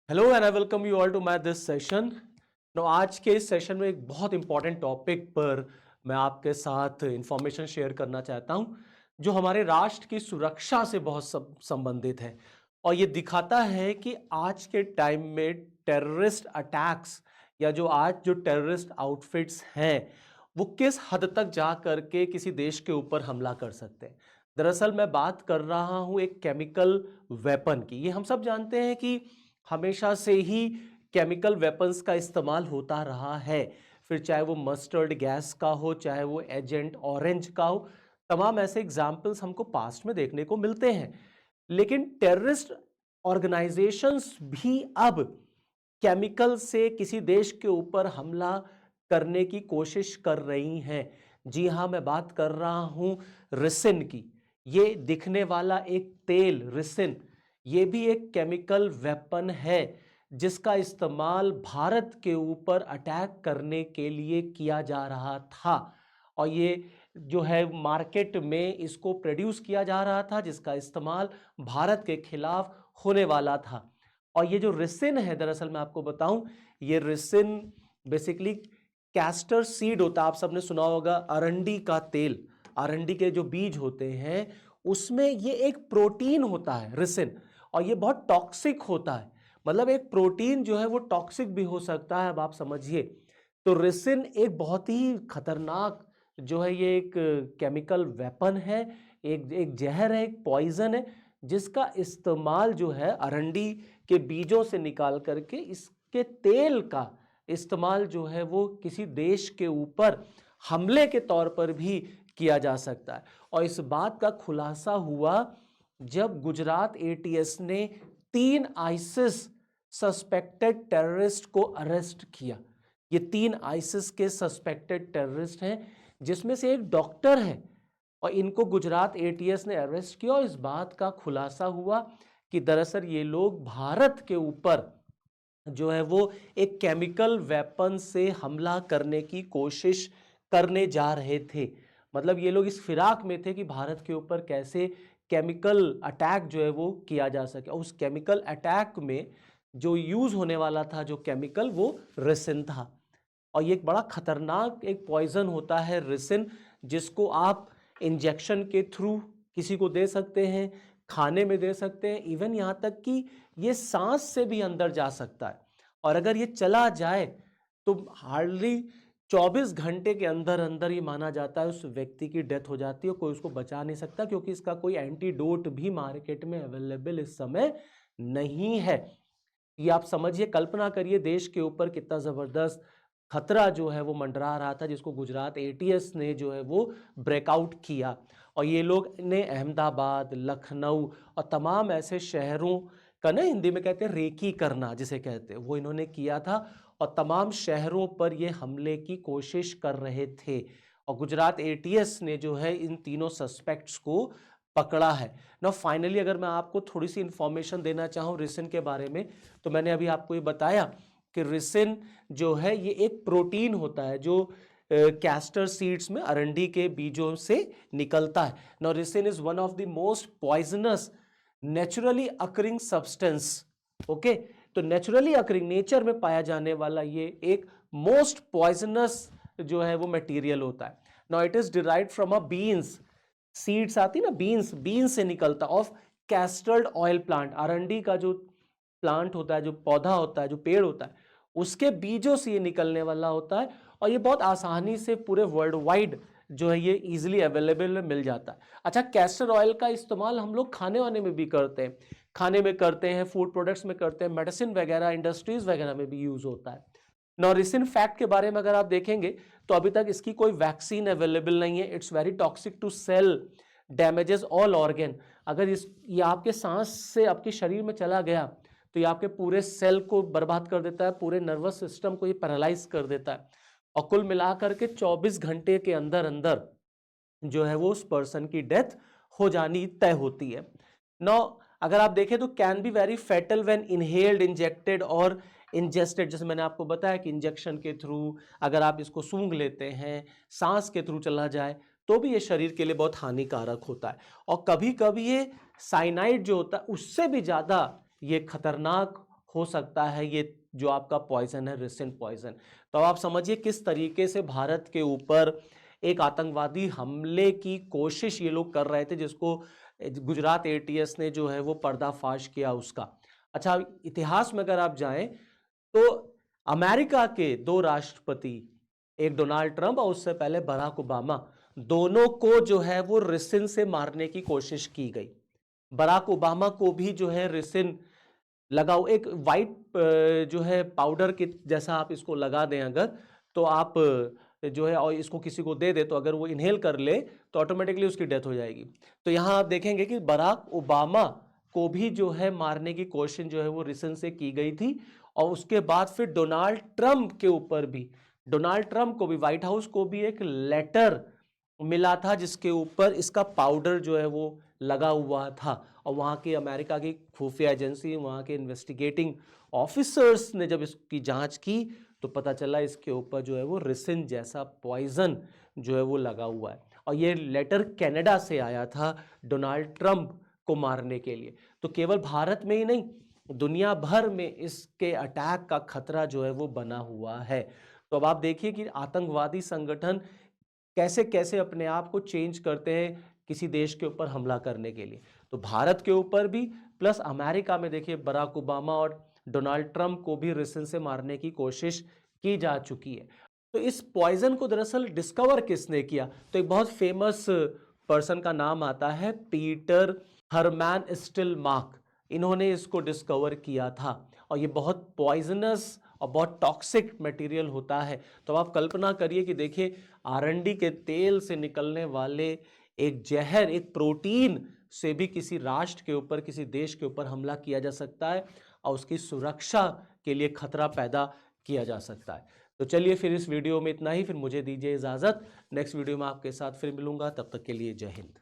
Hello and I welcome you all to my this session. आज के इस session में एक बहुत इंपॉर्टेंट टॉपिक पर मैं आपके साथ इंफॉर्मेशन शेयर करना चाहता हूं, जो हमारे राष्ट्र की सुरक्षा से बहुत संबंधित है। और ये दिखाता है कि आज के टाइम में टेररिस्ट अटैक्स या जो टेररिस्ट आउटफिट्स हैं वो किस हद तक जा करके किसी देश के ऊपर हमला कर सकते हैं। दरअसल मैं बात कर रहा हूं एक केमिकल वेपन की। ये हम सब जानते हैं कि हमेशा से ही केमिकल वेपन्स का इस्तेमाल होता रहा है, फिर चाहे वो मस्टर्ड गैस का हो, चाहे वो एजेंट ऑरेंज का हो। तमाम ऐसे एग्जाम्पल्स हमको पास्ट में देखने को मिलते हैं। लेकिन टेररिस्ट ऑर्गेनाइजेशंस भी अब केमिकल से किसी देश के ऊपर हमला करने की कोशिश कर रही हैं। जी हाँ, मैं बात कर रहा हूं रिसिन की। ये दिखने वाला एक तेल रिसिन, ये भी एक केमिकल वेपन है जिसका इस्तेमाल भारत के ऊपर अटैक करने के लिए किया जा रहा था। और ये जो है मार्केट में इसको प्रोड्यूस किया जा रहा था, जिसका इस्तेमाल भारत के खिलाफ होने वाला था। और ये जो रिसिन है, दरअसल मैं आपको बताऊं, ये रिसिन बेसिकली कैस्टर सीड होता है। आप सबने सुना होगा अरंडी का तेल, अरंडी के जो बीज होते हैं उसमें ये एक प्रोटीन होता है रिसिन, और ये बहुत टॉक्सिक होता है। मतलब एक प्रोटीन जो है वो टॉक्सिक भी हो सकता है, अब आप समझिए। तो रिसिन एक बहुत ही खतरनाक जो है, ये एक केमिकल वेपन है, एक एक जहर है, एक पॉइजन है, जिसका इस्तेमाल जो है अरंडी के बीजों से निकाल करके इसके तेल का इस्तेमाल जो है वो किसी देश के ऊपर हमले के तौर पर भी किया जा सकता है। और इस बात का खुलासा हुआ जब गुजरात एटीएस ने 3 आइसिस सस्पेक्टेड टेररिस्ट को अरेस्ट किया। ये 3 आइसिस के सस्पेक्टेड टेररिस्ट हैं, जिसमें से एक डॉक्टर है, और इनको गुजरात एटीएस ने अरेस्ट किया। और इस बात का खुलासा हुआ कि दरअसल ये लोग भारत के ऊपर जो है वो एक केमिकल वेपन से हमला करने की कोशिश करने जा रहे थे। मतलब ये लोग इस फिराक में थे कि भारत के ऊपर कैसे केमिकल अटैक जो है वो किया जा सके। और उस केमिकल अटैक में जो यूज होने वाला था, जो केमिकल, वो रेसिन था। और ये एक बड़ा खतरनाक एक पॉइजन होता है रेसिन, जिसको आप इंजेक्शन के थ्रू किसी को दे सकते हैं, खाने में दे सकते हैं, इवन यहाँ तक कि ये सांस से भी अंदर जा सकता है। और अगर ये चला जाए तो हार्डली 24 घंटे के अंदर अंदर ये माना जाता है उस व्यक्ति की डेथ हो जाती है। कोई उसको बचा नहीं सकता, क्योंकि इसका कोई एंटीडोट भी मार्केट में अवेलेबल इस समय नहीं है। ये आप समझिए, कल्पना करिए देश के ऊपर कितना ज़बरदस्त खतरा जो है वो मंडरा रहा था, जिसको गुजरात एटीएस ने जो है वो ब्रेकआउट किया। और ये लोग ने अहमदाबाद, लखनऊ और तमाम ऐसे शहरों का ना, हिंदी में कहते हैं रेकी करना जिसे कहते हैं, वो इन्होंने किया था। और तमाम शहरों पर ये हमले की कोशिश कर रहे थे। और गुजरात एटीएस ने जो है इन तीनों सस्पेक्ट्स को पकड़ा है ना। फाइनली अगर मैं आपको थोड़ी सी इंफॉर्मेशन देना चाहूँ रिसिन के बारे में, तो मैंने अभी आपको ये बताया कि रिसिन जो है ये एक प्रोटीन होता है जो कैस्टर सीड्स में, अरंडी के बीजों से निकलता है। Now ricin is one of the most poisonous naturally occurring substance. Okay, तो नेचुरली अकरिंग, नेचर में पाया जाने वाला ये एक मोस्ट पॉइजनस जो है वो मटेरियल होता है। Now it is derived from a beans, seeds आती ना, बीन्स, बीन्स से निकलता, ऑफ कैस्टर्ड ऑयल प्लांट। अरंडी का जो प्लांट होता है, जो पौधा होता है, जो पेड़ होता है, उसके बीजों से ये निकलने वाला होता है। और ये बहुत आसानी से पूरे वर्ल्ड वाइड जो है ये इजीली अवेलेबल मिल जाता है। अच्छा, कैस्टर ऑयल का इस्तेमाल हम लोग खाने वाने में भी करते हैं, खाने में करते हैं, फूड प्रोडक्ट्स में करते हैं, मेडिसिन वगैरह, इंडस्ट्रीज वगैरह में भी यूज होता है। नॉरिसिन फैक्ट के बारे में अगर आप देखेंगे तो अभी तक इसकी कोई वैक्सीन अवेलेबल नहीं है। It's very toxic to cell, damages all organ. अगर ये आपके सांस से आपके शरीर में चला गया तो ये आपके पूरे सेल को बर्बाद कर देता है, पूरे नर्वस सिस्टम को ये पैरालाइज कर देता है। और कुल मिलाकर के 24 घंटे के अंदर अंदर जो है वो उस पर्सन की डेथ हो जानी तय होती है। नौ, अगर आप देखें तो can be very fatal when inhaled, injected और इंजेस्टेड। जैसे मैंने आपको बताया कि इंजेक्शन के थ्रू, अगर आप इसको सूंघ लेते हैं, सांस के थ्रू चला जाए, तो भी ये शरीर के लिए बहुत हानिकारक होता है। और कभी कभी ये साइनाइड जो होता है उससे भी ज़्यादा ये खतरनाक हो सकता है ये जो आपका पॉइजन है रिसिन पॉइजन। तो आप समझिए किस तरीके से भारत के ऊपर एक आतंकवादी हमले की कोशिश ये लोग कर रहे थे, जिसको गुजरात एटीएस ने जो है वो पर्दाफाश किया उसका। अच्छा, इतिहास में अगर आप जाएं तो अमेरिका के दो राष्ट्रपति, एक डोनाल्ड ट्रंप और उससे पहले बराक ओबामा, दोनों को जो है वो रिसिन से मारने की कोशिश की गई। बराक ओबामा को भी जो है रिसिन लगाओ, एक वाइट जो है पाउडर के जैसा आप इसको लगा दें अगर, तो आप जो है और इसको किसी को दे दे तो अगर वो इनहेल कर ले तो ऑटोमेटिकली उसकी डेथ हो जाएगी। तो यहाँ आप देखेंगे कि बराक ओबामा को भी जो है मारने की कोशिश जो है वो रिसेंट से की गई थी। और उसके बाद फिर डोनाल्ड ट्रंप के ऊपर भी, डोनाल्ड ट्रंप को भी, व्हाइट हाउस को भी एक लेटर मिला था जिसके ऊपर इसका पाउडर जो है वो लगा हुआ था। और वहाँ की अमेरिका की खुफिया एजेंसी, वहाँ के इन्वेस्टिगेटिंग ऑफिसर्स ने जब इसकी जांच की तो पता चला इसके ऊपर जो है वो रिसिन जैसा पॉइजन जो है वो लगा हुआ है। और ये लेटर कनाडा से आया था डोनाल्ड ट्रंप को मारने के लिए। तो केवल भारत में ही नहीं, दुनिया भर में इसके अटैक का खतरा जो है वो बना हुआ है। तो अब आप देखिए कि आतंकवादी संगठन कैसे कैसे अपने आप को चेंज करते हैं किसी देश के ऊपर हमला करने के लिए। तो भारत के ऊपर भी, प्लस अमेरिका में देखिए बराक ओबामा और डोनाल्ड ट्रंप को भी रिसिन से मारने की कोशिश की जा चुकी है। तो इस पॉइजन को दरअसल डिस्कवर किसने किया? तो एक बहुत फेमस पर्सन का नाम आता है, पीटर हरमैन स्टिलमार्क। इन्होंने इसको डिस्कवर किया था और ये बहुत पॉइजनस और बहुत टॉक्सिक मटेरियल होता है। तो आप कल्पना करिए कि देखिए आरंडी के तेल से निकलने वाले एक जहर, एक प्रोटीन से भी किसी राष्ट्र के ऊपर, किसी देश के ऊपर हमला किया जा सकता है और उसकी सुरक्षा के लिए खतरा पैदा किया जा सकता है। तो चलिए फिर इस वीडियो में इतना ही, फिर मुझे दीजिए इजाज़त। नेक्स्ट वीडियो में आपके साथ फिर मिलूंगा, तब तक के लिए जय हिंद।